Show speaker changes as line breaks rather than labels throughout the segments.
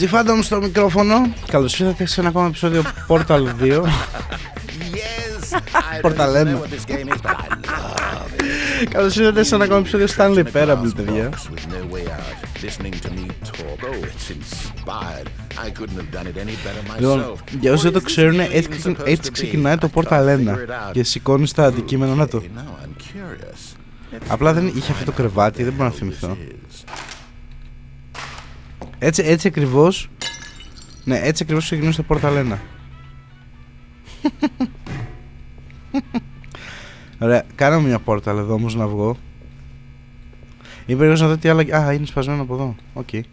G-Phantom στο μικρόφωνο. Καλώς ήρθατε σε ένα ακόμα επεισόδιο Portal 2. Portal 1. Καλώς ήρθατε σε ένα ακόμα επεισόδιο Stanley Parable, παιδιά. Λοιπόν, για όσοι δεν το ξέρουν, έτσι ξεκινάει το Portal 1 και σηκώνεις τα αντικείμενα να το. Απλά δεν είχε αυτό το κρεβάτι, δεν μπορώ να θυμηθώ. Έτσι ακριβώς. Ναι, έτσι ακριβώς ξεκινούσε το Portal 1. Ωραία, κάναμε μια Portal εδώ όμως να βγω. Είμαι περίεργος να δω τι άλλα... Α, είναι σπασμένο από εδώ. Οκ. Είμαι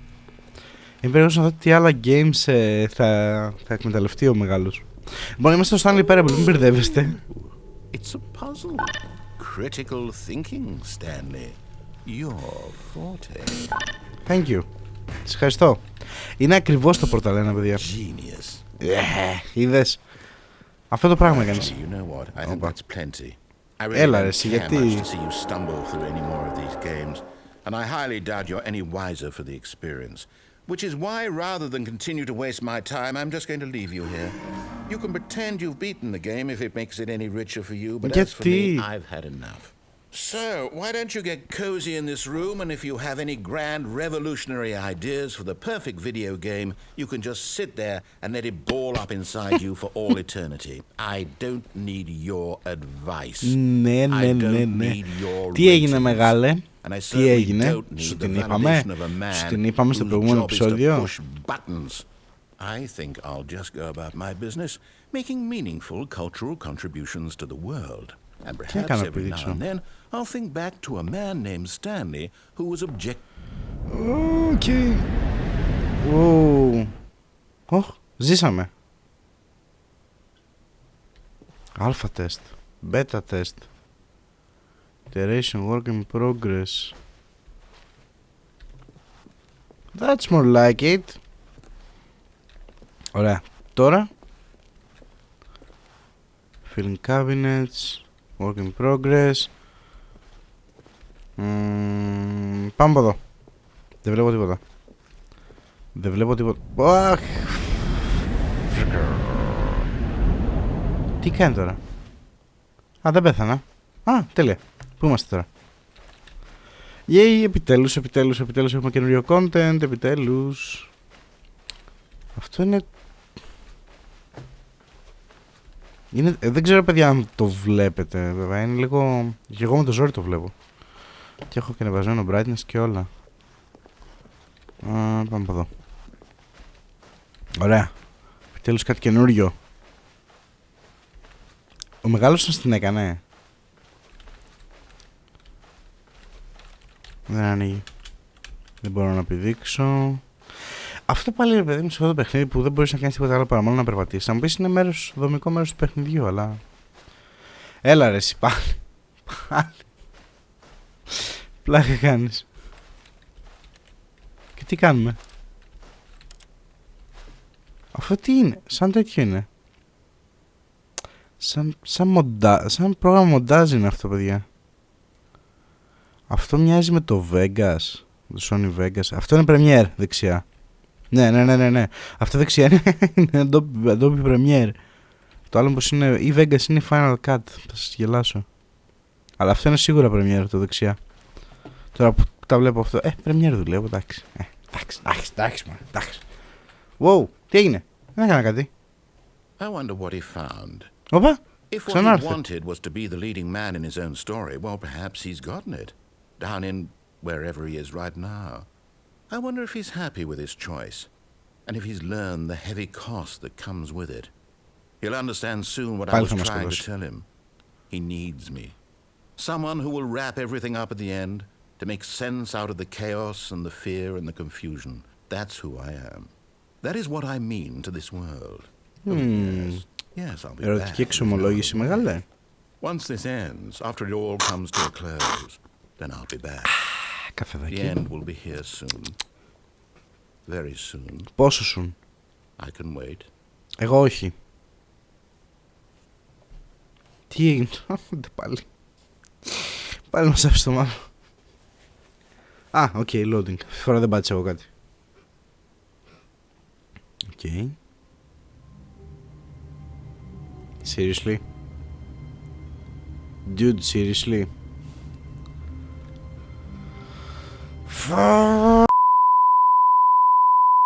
περίεργος να δω τι άλλα games θα εκμεταλλευτεί ο μεγάλος. Λοιπόν, είμαστε στο Stanley Parable, μην μπερδεύεστε.
It's a puzzle. Critical thinking, Stanley. Your forte.
Thank you. Σας ευχαριστώ. Είναι ακριβώς το Portal 1, παιδιά.
Genius.
Είδες. Αυτό το πράγμα έκανες.
You know what? I think that's plenty. I really
Έλα ρε
don't
εσύ,
care
γιατί...
much to see you stumble through any more of these games, and I highly doubt you're any wiser for the experience. Which is why, rather than continue to waste my time, I'm just going to leave you here. You can pretend you've beaten the game if it makes it any richer for you, but as for me, I've had enough. So, why don't you get cozy in this room, and if you have any grand revolutionary ideas for the perfect video game, you can just sit there and let it ball up inside you for all eternity. I don't need your advice.
Ναι. Τι έγινε μεγάλε? Τι έγινε? Σου την είπαμε? Σου την είπαμε στο προηγούμενο επεισόδιο?
I think I'll just go about my business, making meaningful cultural contributions to the world. And perhaps every now and then I'll think back to a man named Stanley who was
Okay. Ζήσαμε. Alpha test, beta test, iteration work in progress. That's more like it. Ωραία. Τώρα filling cabinets, work in progress. Πάμε από εδώ. Δεν βλέπω τίποτα. Τι κάνει τώρα? Α, δεν πέθανα. Α, τέλεια. Πού είμαστε τώρα? Yay, επιτέλους έχουμε καινούριο content, επιτέλους. Αυτό είναι... δεν ξέρω παιδιά αν το βλέπετε βέβαια, είναι λίγο... Και εγώ με το ζόρι το βλέπω. Και έχω και ανεβασμένο brightness και όλα. Πάμε από εδώ. Ωραία. Επιτέλους κάτι καινούριο. Ο μεγάλος σας την έκανε. Δεν ανοίγει. Δεν μπορώ να πηδήξω. Αυτό πάλι ρε παιδί μου σε αυτό το παιχνίδι που δεν μπορείς να κάνεις τίποτα άλλο παρά μόνο να περπατήσεις. Αν πεις είναι δομικό μέρος του παιχνιδιού, αλλά... Έλα ρε εσύ πάλι. Πλάκα κάνεις. Και τι κάνουμε? Αυτό τι είναι? Σαν τέτοιο είναι. Σαν πρόγραμμα μοντάζ είναι αυτό παιδιά. Αυτό μοιάζει με το Vegas. Το Sony Vegas. Αυτό είναι Premiere δεξιά. Ναι. Αυτό δεξιά είναι Adobe Premiere. Το άλλο πως είναι ή Vegas είναι Final Cut. Θα σας γελάσω. Αλλά αυτό είναι σίγουρα Premiere το δεξιά. Τώρα που τα βλέπω αυτό. Premiere δουλεύω, εντάξει. Εντάξει. Wow, τι έγινε? Δεν έκανα κάτι.
I wonder what he found.
Όπα,
If what he
ξανάρθε.
wanted was to be the leading man in his own story, well, perhaps he's gotten it. Down in wherever he is right now. I wonder if he's happy with his choice. And if he's learned the heavy cost that comes with it. He'll understand soon what I was trying to tell him. He needs me. Someone who will wrap everything up at the end to make sense out of the chaos and the fear and the confusion. That's who I am. That is what I mean to this world. Yes, I'll be back.
Ερωτική εξομολόγηση μεγάλε.
Once this ends, after it all comes to a close, then I'll be back.
Καφεδάκι.
The end will be here soon. Very soon.
Πόσο soon?
I can wait.
Εγώ όχι. Τι έγινε? Πάλι Πάλι μας άφησε το μάλλον. Α, οκ, loading. Αυτή τη φορά δεν πάτησα εγώ κάτι. Οκ. Seriously? Dude, seriously?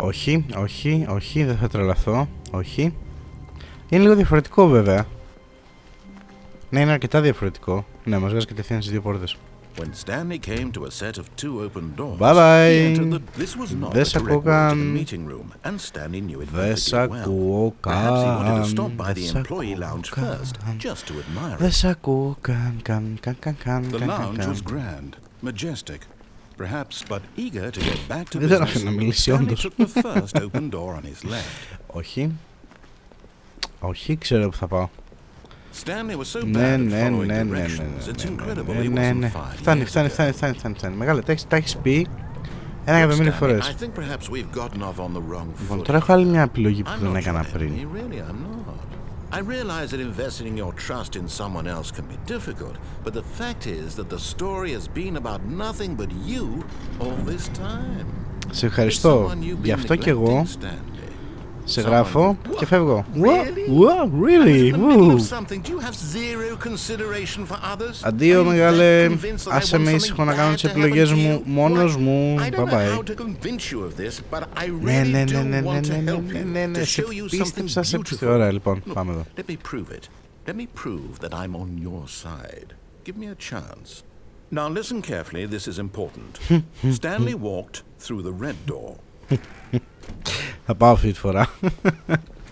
Όχι, όχι, όχι, δεν θα τρελαθώ. Όχι. Είναι λίγο διαφορετικό βέβαια. Ναι, είναι αρκετά διαφορετικό. Ναι, μας βγάζει κατευθείαν στις δύο πόρτες.
When Stanley came to a set of two open doors,
Bye bye.
he entered the, this was not
Δεν
the
σ'
direct
ακούω
way to the
καν.
meeting room, and Stanley knew it
Δεν σ'
perfectly well.
ακούω
Perhaps he wanted to
καν.
stop by the
Δεν σ'
employee
ακούω
lounge
καν.
first, just to admire
Δεν
it.
σ' ακούω καν.
The lounge was grand, majestic, perhaps, but eager to get back to
Δεν τον
business.
αφήνω να μιλήσει
Stanley
όντως.
took the first open door on his left.
Όχι. Όχι, ξέρω που θα πάω.
Stanley was so
Ναι,
bad at
ναι,
following
ναι, ναι,
directions, it's incredible
ναι,
he
ναι,
wasn't
ναι.
5
Φτάνει,
years
φτάνει,
ago.
φτάνει. Μεγάλε, τα έχεις πει 1.000.000
Stanley,
φορές.
I think perhaps we've gotten off on the wrong
Λοιπόν,
foot.
τώρα έχω άλλη μια επιλογή που
I'm
δεν
not
έκανα
your
πριν.
enemy, really, I'm not. I realize that investing your trust in someone else can be difficult, but the fact is that the story has been about nothing but you all this time.
Σε ευχαριστώ. Γι' αυτό και εγώ σε γράφω και φεύγω. Wow, really? Αντίο μεγάλε, άσε με ήσυχο να κάνω τις επιλογές μου μόνος μου. Bye bye. Ναι, σε πίστεψα, σε πίστεψα. Ωραία, λοιπόν, πάμε εδώ.
Let me prove that I'm on your side. Give me a chance. Now listen carefully, this is important. Stanley walked through the red door.
Θα πάω αυτή τη φορά.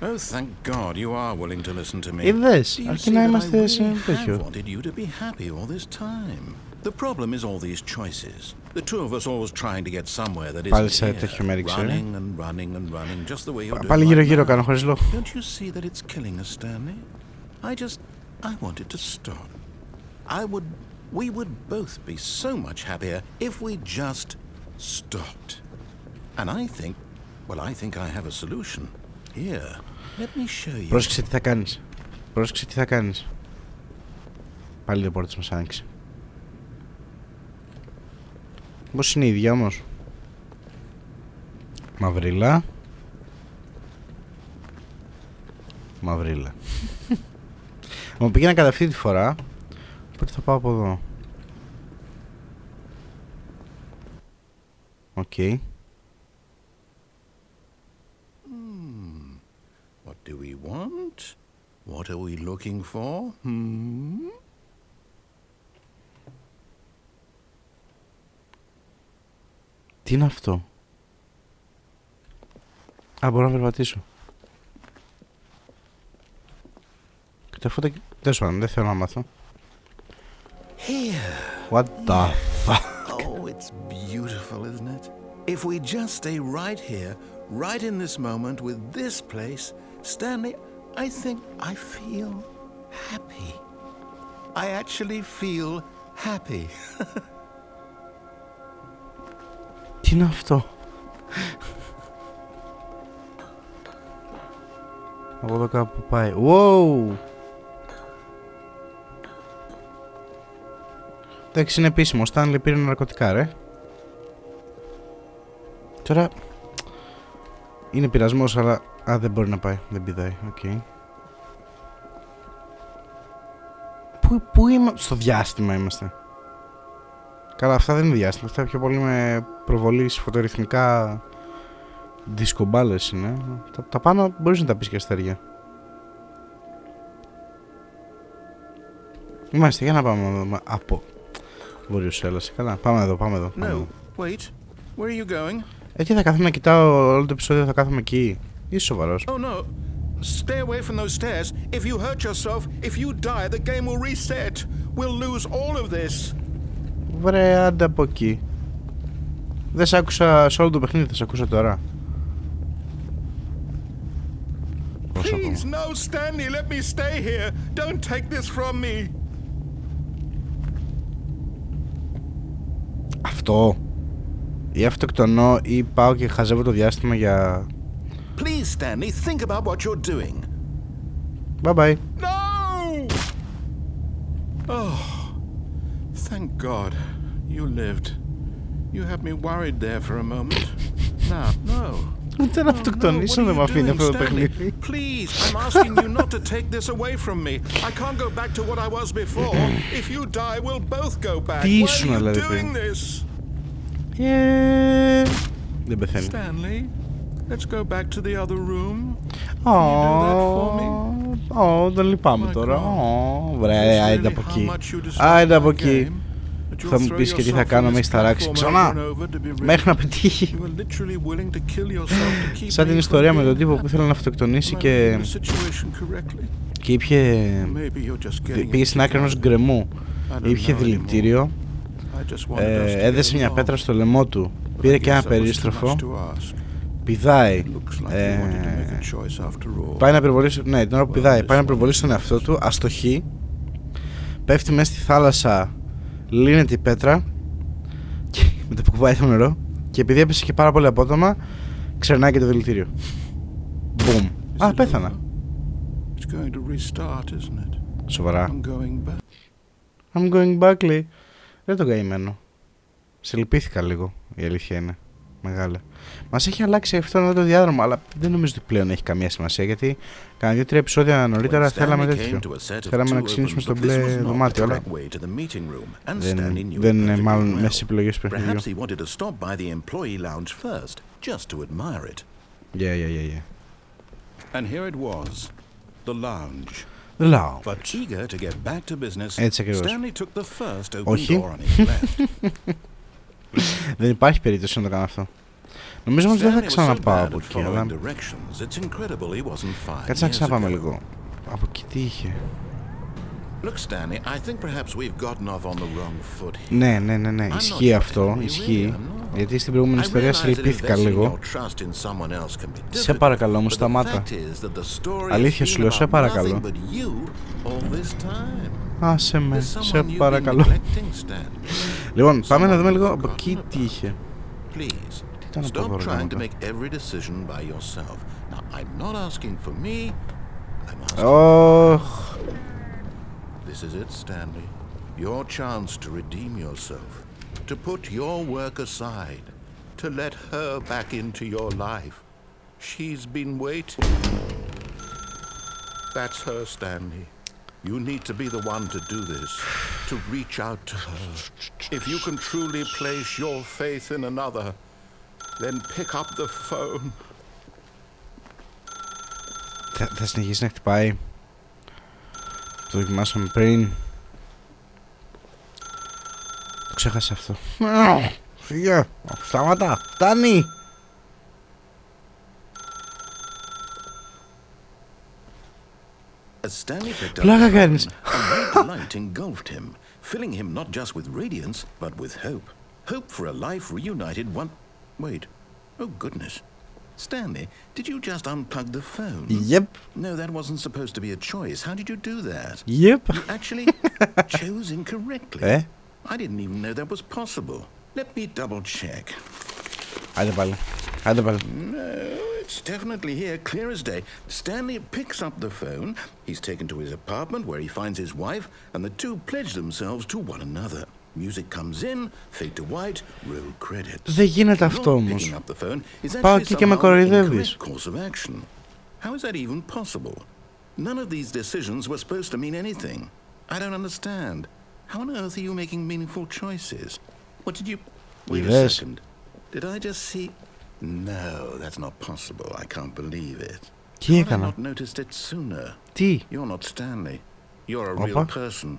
Oh, thank God you are willing to listen to me.
Είδες,
Do you
αρκεί
see
να
that I
είμαστε
really
σε
have
τέτοιο.
wanted you to be happy all this time? The problem is all these choices. The two of us always trying to get somewhere that
Πάλι
isn't
σε
here.
τέτοιο με έριξε.
Running, just the way you're doing
Πάλι
right
γύρω-γύρω
now.
κάνω χωρίς λόγο.
Don't you see that it's killing us, Stanley? I wanted to stop. We would both be so much happier if we just stopped. And I think I have a solution. Here, let me show you.
Πρόσεξε τι θα κάνεις. Πάλι οι πόρτες μας άνοιξε. Πώς είναι η ίδια όμως. Μαυρίλα. Μου πήγαινα κατά αυτή τη φορά, οπότε θα πάω από εδώ. Οκ.
What do we want? What are we looking for?
Τι είναι αυτό? Α, μπορώ να περπατήσω. Και τα φώτα... Τέλος πάντων, δεν θέλω να μάθω. What the fuck?
Oh, it's beautiful, isn't it? If we just stay right here, right in this moment with this place, Stanley, I think I feel happy. I actually feel happy.
Τι είναι αυτό? Από εδώ κάπου πάει. Wow! Εντάξει, είναι επίσημο. Ο Stanley πήρε ναρκωτικά, ρε. Τώρα... Είναι πειρασμός, αλλά... Α, δεν μπορεί να πάει. Δεν πηδάει. Οκ. Πού είμαστε? Στο διάστημα είμαστε. Καλά, αυτά δεν είναι διάστημα. Αυτά πιο πολύ με προβολή σε φωτορυθμικά δισκομπάλες είναι. Τα πάνω μπορείς να τα πεις και αστέρια. Είμαστε, για να πάμε από Βόρειος Έλλας. Καλά, πάμε εδώ.
No, wait. Where are you going?
Έτσι θα κάθομαι να κοιτάω όλο το επεισόδιο, θα κάθομαι εκεί. Είσαι σοβαρός?
Oh no. Stay away from those stairs. If you hurt yourself, if you die, the game will reset. We'll lose all of this.
Βρε, άντε από εκεί. Δεν σ' άκουσα σε όλο το παιχνίδι, θα σ' ακούσω τώρα.
Please, no, Stanley, let me stay here. Don't take this from me.
Αυτό. Ή αυτοκτονώ ή πάω και χαζεύω το διάστημα για...
Please, Stanley, think about what you're doing.
Bye bye.
No! Oh, Thank God. You lived. You had me worried there for a moment. Now, no.
Ούτε να αυτοκτονήσω δεν με αφήνει αυτό το παιχνίδι.
Please, I'm asking you not to take this away from me. I can't go back to what I was before. If you die, we'll both go back.
Τι
Why
ήσουν,
are you
δηλαδή,
doing this?
Δεν πεθαίνει.
Stanley, let's go back to the other room. Can you do that for me?
Δεν λυπάμαι τώρα. Βρε, άιντε από εκεί. Άιντε από εκεί. Θα μου πεις και τι θα κάνω, με έχεις ταράξει ξανά μέχρι να πετύχει. Σαν την ιστορία με τον τύπο που ήθελε να αυτοκτονήσει και πήγε στην άκρη ενός γκρεμού. Ήπιε δηληπτήριο, έδεσε μια πέτρα στο λαιμό του, πήρε και ένα περίστροφο, πηδάει, πάει να πυροβολήσει, ναι, την ώρα που πηδάει, πάει να πυροβολήσει τον εαυτό του, αστοχεί, πέφτει μέσα στη θάλασσα, λύνεται η πέτρα και μετά που κουβάει το νερό και επειδή έπεσε και πάρα πολύ απότομα, ξερνάει και το δηλητήριο. Μπουμ. Α, πέθανα. Σοβαρά. I'm going back, λέει. Δεν τον καημένο. Σε λυπήθηκα λίγο, η αλήθεια είναι. Μεγάλα. Μας έχει αλλάξει αυτό εδώ το διάδρομο, αλλά δεν νομίζω ότι πλέον έχει καμία σημασία, γιατί κάνα 2-3 επεισόδια νωρίτερα θέλαμε τέτοιο. Θέλαμε να ξεκινήσουμε στο μπλε δωμάτιο, αλλά δεν είναι μάλλον μέσα στις επιλογές του παιχνιδιού. Yeah.
And here it was, the lounge.
The lounge.
But eager to get back to business,
Έτσι ακριβώς.
Stanley took the first open
Όχι.
door on his left.
Δεν υπάρχει περίπτωση να το κάνω αυτό. Νομίζω όμως δεν θα ξαναπάω από εκεί, αλλά... Κάτσε να ξαναπάμε λίγο. Από εκεί τι είχε. Ναι, ισχύει αυτό, ισχύει. Γιατί στην προηγούμενη ιστορία σε λυπήθηκα λίγο. Σε παρακαλώ μου, σταμάτα. Αλήθεια σου λέω, σε παρακαλώ. Άσε με, σε παρακαλώ. Λοιπόν, πάμε να δούμε λίγο από εκεί τι είχε.
Stop trying to make every decision by yourself. Now, I'm not asking for me. I'm asking This is it, Stanley. Your chance to redeem yourself. To put your work aside. To let her back into your life. She's been waiting. That's her, Stanley. You need to be the one to do this. To reach out to her. If you can truly place your faith in another, then pick up the phone.
Θα συνεχίσει να χτυπάει. Το δοκιμάσαμε πριν. Το ξέχασα αυτό. Φύγε, σταματά, φτάνει. Πλάκα κάνεις.
Filling him not just with radiance, but with hope. Hope for a life reunited one... Wait. Oh, goodness. Stanley, did you just unplug the phone?
Yep.
No, that wasn't supposed to be a choice. How did you do that?
Yep.
You actually chose incorrectly. I didn't even know that was possible. Let me double check.
Άντε πάλι.
No, it's definitely here, clear as day. Stanley picks up the phone. He's taken to his apartment where he finds his wife, and the two pledge themselves to one another. Music comes in, fade to white, roll credits.
Δεν γίνεται αυτό όμως. Πάω εκεί και με κοροϊδεύεις.
How is that even possible? None of these decisions were supposed to mean anything. I don't understand. How on earth are you making meaningful choices? What did you... Wait a second. Did I just see... No, that's not possible. I can't believe it.
Τι έκανα?
How had I not noticed it sooner?
Τι?
You're not Stanley. You're a real person.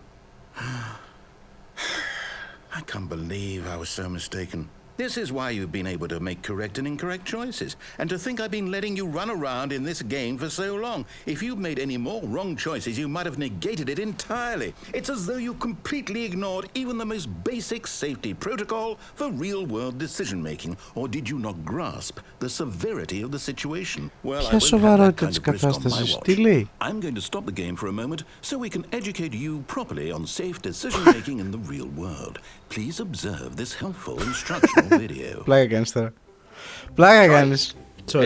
I can't believe I was so mistaken. This is why you've been able to make correct and incorrect choices. And to think I've been letting you run around in this game for so long. If you'd made any more wrong choices, you might have negated it entirely. It's as though you completely ignored even the most basic safety protocol for real-world decision-making. Or did you not grasp the severity of the situation? Well, I won't have that kind of risk on my watch. I'm going to stop the game for a moment so we can educate you properly on safe decision-making in the real world. Please observe this helpful instructional video.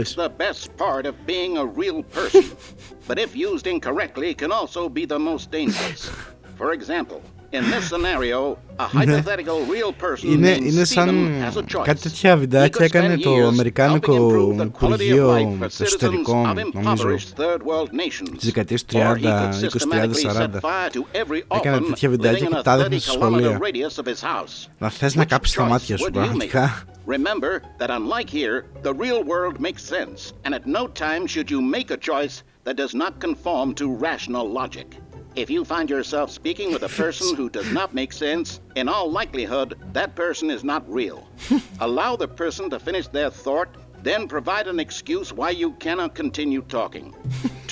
It's the best part of being a real person, but if used incorrectly can also be the most dangerous. For example, In this scenario, a hypothetical real person named
Είναι σαν
Stephen has a choice.
κάτι τέτοια βιντεάκια έκανε το Αμερικάνικο Υπουργείο Εσωτερικών, νομίζω, στις δεκαετίες 30, 20, 30, 40. Έκανε τέτοια βιντεάκια και τα έδειχνε στα σχολεία. Να θες να κάψεις τα μάτια σου, πραγματικά.
Remember that unlike here, the real world makes sense, and at no time should you make a choice that does not conform to rational logic. If you find yourself speaking with a person who does not make sense, in all likelihood, that person is not real. Allow the person to finish their thought, then provide an excuse why you cannot continue talking.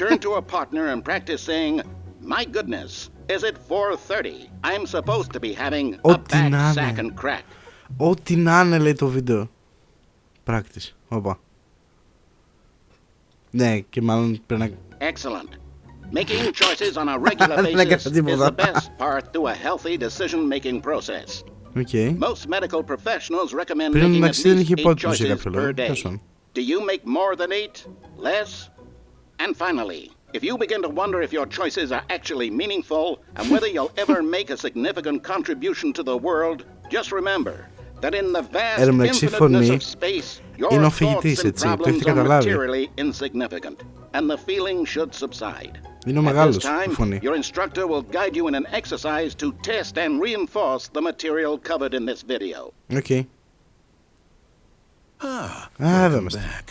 Turn to a partner and practice saying, "My goodness, is it 4:30? I'm supposed to be having a bad sack and crack."
Ό,τι να είναι, λέει το βίντεο. Practice. Όπα. Ναι, και μάλλον πρέπει να...
Excellent. Making choices on a regular basis is the best part to a healthy decision-making process.
Okay.
Most medical professionals recommend making at least 8 choices per day. Do you make more than 8? Less? And finally, if you begin to wonder if your choices are actually meaningful and whether you'll ever make a significant contribution to the world, just remember that in the vast infiniteness of space, your thoughts and problems are materially insignificant, and the feeling should subside.
Είναι ο μεγάλος,
At this time, your instructor will guide you in an exercise to test and reinforce the material covered in this video.
Okay.
Welcome back.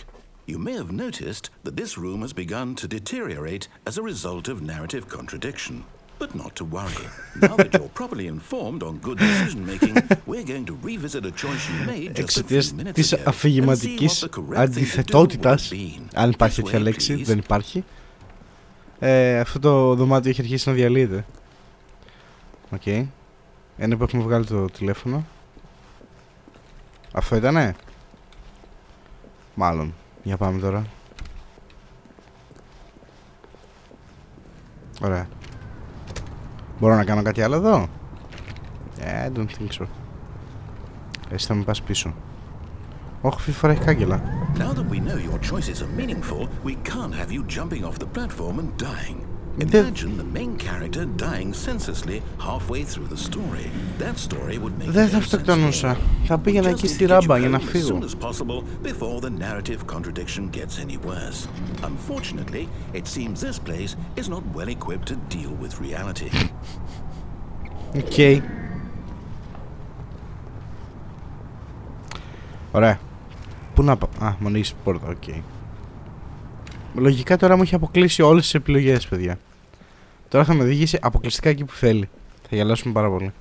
You may have noticed that this room has begun to deteriorate as a result of narrative contradiction. But not to worry. Now that you're properly informed on good decision making, we're going to revisit a choice you made just a few minutes
της
ago and see what
αφηγηματικής
the correct thing to do would
αντιθετότητας,
have been.
αν υπάρχει τέτοια λέξη, δεν υπάρχει. Αυτό το δωμάτιο έχει αρχίσει να διαλύεται. Οκ. Είναι που έχουμε βγάλει το τηλέφωνο. Αυτό ήτανε? Μάλλον. Για πάμε τώρα. Ωραία. Μπορώ να κάνω κάτι άλλο εδώ? I don't think so. Εσύ θα με πας πίσω. Όχι, αυτή τη φορά έχει κάγκελα.
Now that we know your choices are meaningful, we can't have you jumping off the platform and dying. Imagine the main character dying senselessly halfway through the story. That story would make
Δεν θα αυτοκτονούσα. Θα πήγαινα εκεί στη ράμπα για να φύγω.
As soon as possible before the narrative contradiction gets any worse. Unfortunately, it seems this place is not well equipped to deal with reality.
Οκ. Ωραία. Πού να πάω? Α, μου ανοίγεις πόρτα, οκ. Λογικά τώρα μου έχει αποκλείσει όλες τις επιλογές, παιδιά. Τώρα θα με οδηγήσει αποκλειστικά εκεί που θέλει. Θα γελάσουμε πάρα πολύ.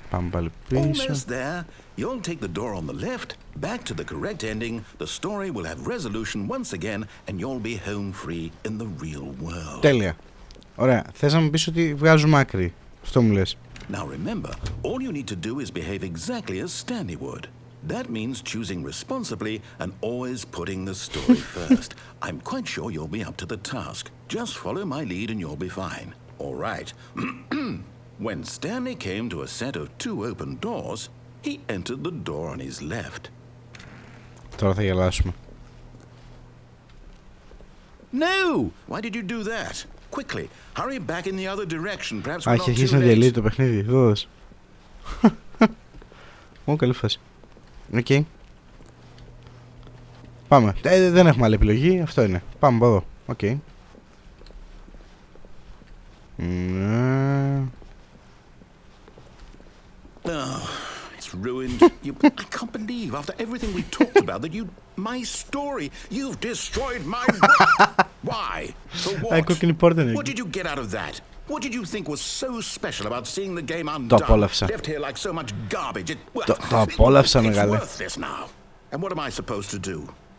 Πάμε πάλι πίσω.
Almost there. You'll take the door on the left, back to the correct ending. The story will have resolution once again, and you'll be home free in the real world.
Τέλεια. Ωραία. Θες να μου πεις ότι βγάζουμε άκρη? Αυτό μου λες.
Now remember, all you need to do is behave exactly as Stanley would. That means choosing responsibly and always putting the story first. I'm quite sure you'll be up to the task. Just follow my lead and you'll be fine. All right. When Stanley came to a set of 2 open doors, he entered the door on his left.
Τώρα θα γελάσουμε.
No! Why did you do that? Quickly, hurry back in the other direction. Perhaps we're not too late.
Έχει αρχίσει να διαλύει το παιχνίδι. Δώδες. Ω, καλή φάση. Οκ. Πάμε. Δεν έχουμε άλλη επιλογή. Αυτό είναι. Πάμε από εδώ. Οκ.
It's ruined. I can't believe after everything we talked about that you... My story. You've destroyed my work. Why? For what? What did you get out of that? What did you think was so special about seeing the game undone? Left here like so much garbage. It's worthless now. And what am I supposed to do?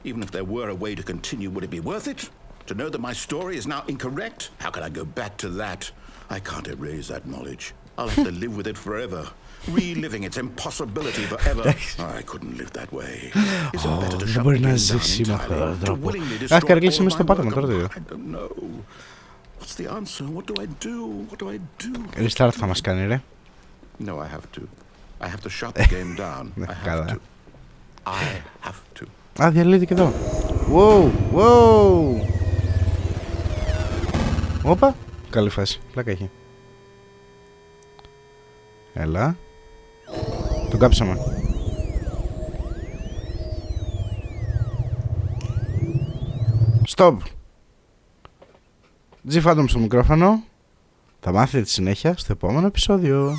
Even if there were a way to continue, would it be worth it? To know that my story is now incorrect? How can I go back to that? I can't erase that knowledge. I'll have to live with it forever. Reliving its impossibility forever. I couldn't live that way. Is it better to shut the game down entirely? To willingly destroy all my work? I don't know. What's the answer? What do I do? What do I do?
Restart θα μας κάνει, ρε.
No, I have to. I have to shut the game down. I have to. I have to.
Α, διαλύεται και εδώ. Wow, wow. Όπα, Καλή φάση. Πλάκα έχει. Έλα. Τον κάψαμε. Stop. G-Phantom στο μικρόφωνο. Θα μάθετε τη συνέχεια στο επόμενο επεισόδιο.